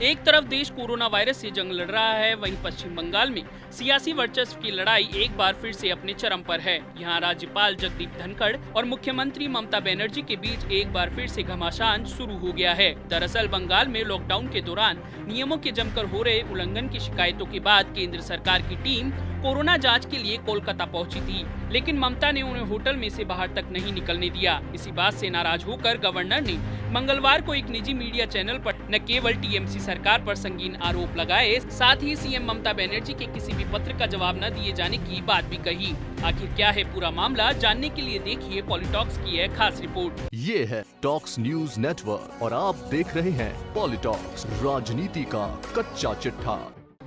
एक तरफ देश कोरोना वायरस से जंग लड़ रहा है, वहीं पश्चिम बंगाल में सियासी वर्चस्व की लड़ाई एक बार फिर से अपने चरम पर है। यहाँ राज्यपाल जगदीप धनखड़ और मुख्यमंत्री ममता बनर्जी के बीच एक बार फिर से घमासान शुरू हो गया है। दरअसल बंगाल में लॉकडाउन के दौरान नियमों के जमकर हो रहे उल्लंघन की शिकायतों के बाद केंद्र सरकार की टीम कोरोना जांच के लिए कोलकाता पहुंची थी, लेकिन ममता ने उन्हें होटल में से बाहर तक नहीं निकलने दिया। इसी बात से नाराज होकर गवर्नर ने मंगलवार को एक निजी मीडिया चैनल पर न केवल टीएमसी सरकार पर संगीन आरोप लगाए, साथ ही सीएम ममता बनर्जी के किसी भी पत्र का जवाब न दिए जाने की बात भी कही। आखिर क्या है पूरा मामला, जानने के लिए देखिए पॉलिटॉक्स की है खास रिपोर्ट। ये है टॉक्स न्यूज नेटवर्क और आप देख रहे हैं पॉलिटॉक्स, राजनीति का कच्चा चिट्ठा।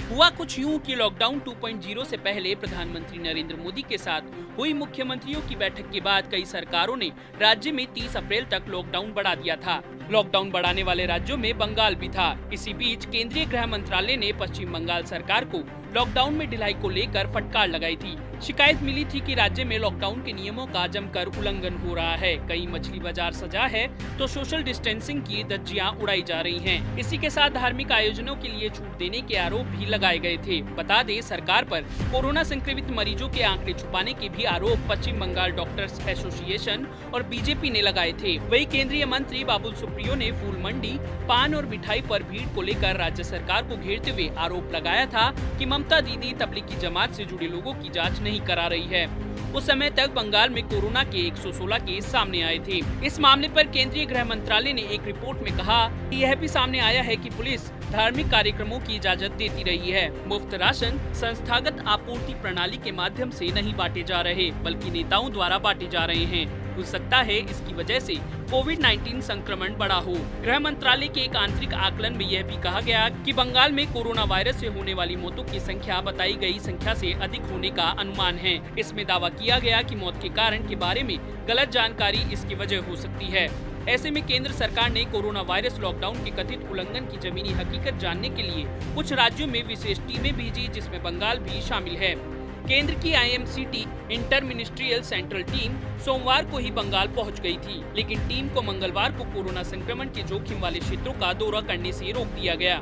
हुआ कुछ यूं कि लॉकडाउन 2.0 से पहले प्रधानमंत्री नरेंद्र मोदी के साथ हुई मुख्यमंत्रियों की बैठक के बाद कई सरकारों ने राज्य में 30 अप्रैल तक लॉकडाउन बढ़ा दिया था। लॉकडाउन बढ़ाने वाले राज्यों में बंगाल भी था। इसी बीच केंद्रीय गृह मंत्रालय ने पश्चिम बंगाल सरकार को लॉकडाउन में ढिलाई को लेकर फटकार लगाई थी। शिकायत मिली थी कि राज्य में लॉकडाउन के नियमों का जमकर उल्लंघन हो रहा है। कई मछली बाजार सजा है तो सोशल डिस्टेंसिंग की धज्जियां उड़ाई जा रही हैं। इसी के साथ धार्मिक आयोजनों के लिए छूट देने के आरोप भी लगाए गए थे। बता दें, सरकार पर कोरोना संक्रमित मरीजों के आंकड़े छुपाने के भी आरोप पश्चिम बंगाल डॉक्टर्स एसोसिएशन और बीजेपी ने लगाए थे। वही केंद्रीय मंत्री बाबुल सुप्रियो ने फूल मंडी, पान और मिठाई पर भीड़ को लेकर राज्य सरकार को घेरते हुए आरोप लगाया था कि ममता दीदी तबलीगी जमात से जुड़े लोगों की जांच नहीं करा रही है। उस समय तक बंगाल में कोरोना के 116 केस सामने आए थे। इस मामले पर केंद्रीय गृह मंत्रालय ने एक रिपोर्ट में कहा कि यह भी सामने आया है कि पुलिस धार्मिक कार्यक्रमों की इजाजत देती रही है। मुफ्त राशन संस्थागत आपूर्ति प्रणाली के माध्यम से नहीं बांटे जा रहे, बल्कि नेताओं द्वारा बांटे जा रहे हैं। हो सकता है इसकी वजह से कोविड-19 संक्रमण बढ़ा हो। गृह मंत्रालय के एक आंतरिक आकलन में यह भी कहा गया कि बंगाल में कोरोना वायरस से होने वाली मौतों की संख्या बताई गई संख्या से अधिक होने का अनुमान है। इसमें दावा किया गया कि मौत के कारण के बारे में गलत जानकारी इसकी वजह हो सकती है। ऐसे में केंद्र सरकार ने कोरोना वायरस लॉकडाउन के कथित उल्लंघन की जमीनी हकीकत जानने के लिए कुछ राज्यों में विशेष टीमें भेजी, जिसमें बंगाल भी शामिल है। केंद्र की IMCT inter ministerial central team सोमवार को ही बंगाल पहुंच गई थी, लेकिन टीम को मंगलवार को कोरोना संक्रमण के जोखिम वाले क्षेत्रों का दौरा करने से रोक दिया गया।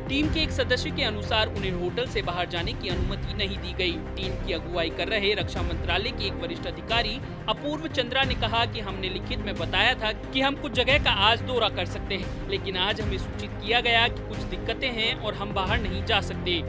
टीम के एक सदस्य के अनुसार उन्हें होटल से बाहर जाने की अनुमति नहीं दी गई। टीम की अगुवाई कर रहे रक्षा मंत्रालय के एक वरिष्ठ अधिकारी अपूर्व चंद्रा ने कहा कि हमने लिखित में बताया था कि हम कुछ जगह का आज दौरा कर सकते हैं, लेकिन आज हमें सूचित किया गया कि कुछ दिक्कतें हैं और हम बाहर नहीं जा सकते।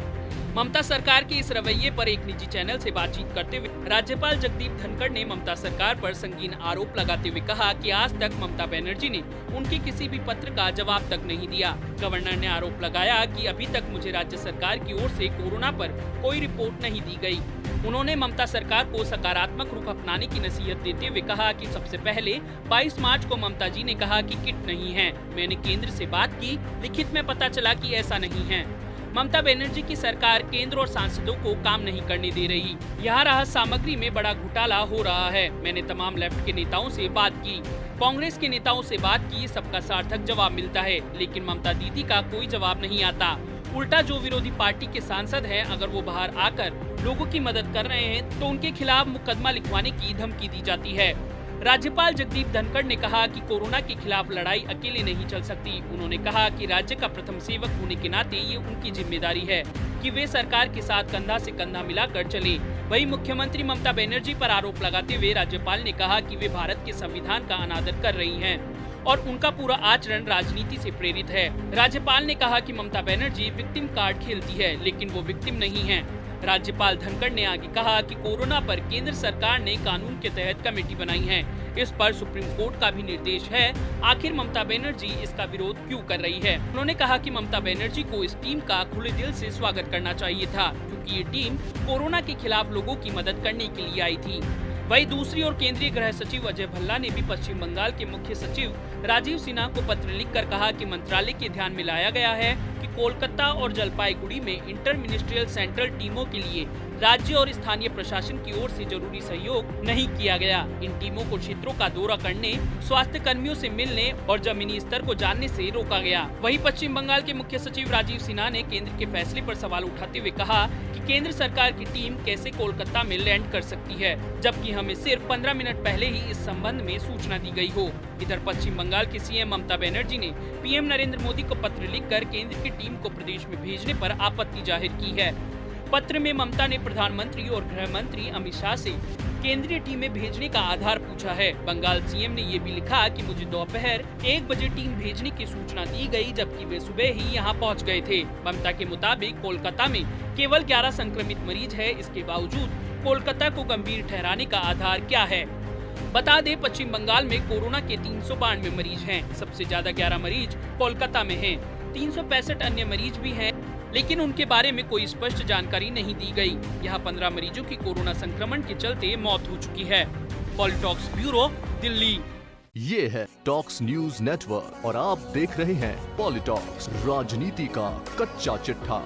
ममता सरकार के इस रवैये पर एक निजी चैनल से बातचीत करते हुए राज्यपाल जगदीप धनखड़ ने ममता सरकार पर संगीन आरोप लगाते हुए कहा कि आज तक ममता बनर्जी ने उनके किसी भी पत्र का जवाब तक नहीं दिया। गवर्नर ने आरोप लगाया कि अभी तक मुझे राज्य सरकार की ओर से कोरोना पर कोई रिपोर्ट नहीं दी गई। उन्होंने ममता सरकार को सकारात्मक रुख अपनाने की नसीहत देते हुए कहा कि सबसे पहले 22 मार्च को ममता जी ने कहा कि किट नहीं है। मैंने केंद्र से बात की, लिखित में पता चला कि ऐसा नहीं है। ममता बनर्जी की सरकार केंद्र और सांसदों को काम नहीं करने दे रही। यहाँ राहत सामग्री में बड़ा घोटाला हो रहा है। मैंने तमाम लेफ्ट के नेताओं से बात की, कांग्रेस के नेताओं से बात की, सबका सार्थक जवाब मिलता है, लेकिन ममता दीदी का कोई जवाब नहीं आता। उल्टा जो विरोधी पार्टी के सांसद हैं, अगर वो बाहर आकर लोगों की मदद कर रहे हैं तो उनके खिलाफ मुकदमा लिखवाने की धमकी दी जाती है। राज्यपाल जगदीप धनखड़ ने कहा कि कोरोना के खिलाफ लड़ाई अकेले नहीं चल सकती। उन्होंने कहा कि राज्य का प्रथम सेवक होने के नाते ये उनकी जिम्मेदारी है कि वे सरकार के साथ कंधा से कंधा मिलाकर चले। वहीं मुख्यमंत्री ममता बनर्जी पर आरोप लगाते हुए राज्यपाल ने कहा कि वे भारत के संविधान का अनादर कर रही हैं और उनका पूरा आचरण राजनीति से प्रेरित है। राज्यपाल ने कहा कि ममता बनर्जी विक्टिम कार्ड खेलती है, लेकिन वो विक्टिम नहीं है। राज्यपाल धनखड़ ने आगे कहा कि कोरोना पर केंद्र सरकार ने कानून के तहत कमेटी बनाई है। इस पर सुप्रीम कोर्ट का भी निर्देश है। आखिर ममता बनर्जी इसका विरोध क्यों कर रही है? उन्होंने कहा कि ममता बनर्जी को इस टीम का खुले दिल से स्वागत करना चाहिए था, क्योंकि ये टीम कोरोना के खिलाफ लोगों की मदद करने के लिए आई थी। वहीं दूसरी ओर केंद्रीय गृह सचिव अजय भल्ला ने भी पश्चिम बंगाल के मुख्य सचिव राजीव सिन्हा को पत्र लिखकर कहा कि मंत्रालय के ध्यान में लाया गया है कि कोलकाता और जलपाईगुड़ी में इंटर मिनिस्ट्रियल सेंट्रल टीमों के लिए राज्य और स्थानीय प्रशासन की ओर से जरूरी सहयोग नहीं किया गया। इन टीमों को क्षेत्रों का दौरा करने, स्वास्थ्य कर्मियों से मिलने और जमीनी स्तर को जानने से रोका गया। वहीं पश्चिम बंगाल के मुख्य सचिव राजीव सिन्हा ने केंद्र के फैसले पर सवाल उठाते हुए कहा कि केंद्र सरकार की टीम कैसे कोलकाता में लैंड कर सकती है, जबकि हमें सिर्फ 15 मिनट पहले ही इस संबंध में सूचना दी गई हो। इधर पश्चिम बंगाल की CM ममता बनर्जी ने PM नरेंद्र मोदी को पत्र लिखकर केंद्र की टीम टीम को प्रदेश में भेजने पर आपत्ति जाहिर की है। पत्र में ममता ने प्रधानमंत्री और गृह मंत्री अमित शाह से केंद्रीय टीमें भेजने का आधार पूछा है। बंगाल सीएम ने ये भी लिखा कि मुझे दोपहर 1 बजे टीम भेजने की सूचना दी गई, जबकि वे सुबह ही यहां पहुंच गए थे। ममता के मुताबिक कोलकाता में केवल 11 संक्रमित मरीज है। इसके बावजूद कोलकाता को गंभीर ठहराने का आधार क्या है? बता दें, पश्चिम बंगाल में कोरोना के 392 मरीज हैं। सबसे ज्यादा 11 मरीज कोलकाता में हैं। 365 अन्य मरीज भी हैं, लेकिन उनके बारे में कोई स्पष्ट जानकारी नहीं दी गई। यहाँ 15 मरीजों की कोरोना संक्रमण के चलते मौत हो चुकी है। पॉलिटॉक्स ब्यूरो, दिल्ली। ये है टॉक्स न्यूज नेटवर्क और आप देख रहे हैं पॉलिटॉक्स, राजनीति का कच्चा चिट्ठा।